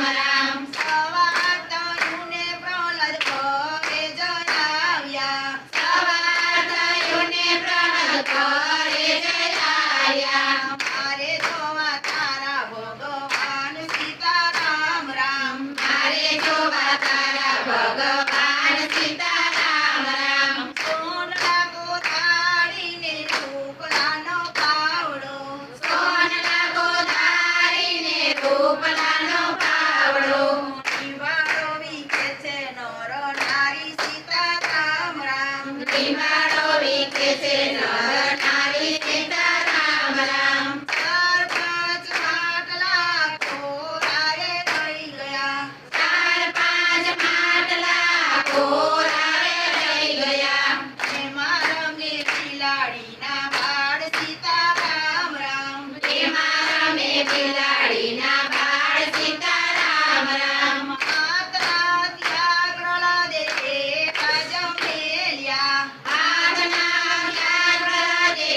રામ રામ સવાર થયું ને પ્રહલાદ ઘરે જણાવ્યા સવાર થયું ને પ્રહલાદ ઘરે જઈ આવ્યા મારે જોવા તારા ભગવાન સીતારામ રામ મારે જોવા તારા ભગવાન સીતારામ રામ સોનલા કોથાળીને રૂપલાનો પાવડો સોનલા ગોધારીને રૂપલાનો પાવડો નિવાળો વીખે છે નર નારી સીતારામ રામ ધીમાડો વીખે છે નર નારી સીતારામ રામ ચાર પાંચ માટલા કોરાએ લઈ ગયા ચાર પાંચ માટલા કોરાએ લઈ ગયા એમાં રમે બિલાડીના બાળ સીતારામ રામ એમાં રમે બિલાડીના બાળ સીતારામ રામ માતા ત્યાં પ્રહલાદે એકા જમેલ્યા આગના વ્યાઘ્રદે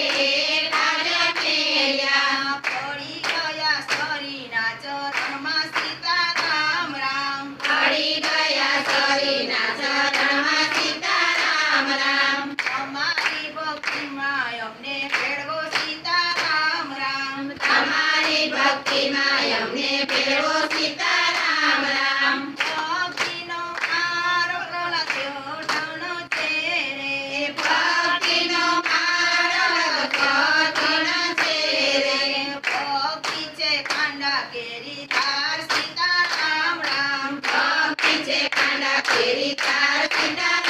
કાજ મેલ્યા પડી ગયા સરીના ચરણમાં સીતારામ રામ પડી ગયા સરીના ચરણમાં સીતારામ રામ અમારી ભક્તિમાં અમને ભેળવો સીતારામ રામ તમારી ભક્તિમાં અમને ભેળવો સીતારામ રામ ભક્તિનો મારો પ્રહલાદ ઓઢાણો છે રે ભક્તિનો માર્ગ કઠિન છે રે ભક્તિ છે કાંડા કેરી ધાર સીતારામ રામ ભક્તિ છે કાંડા કેરી તાર સીતારામ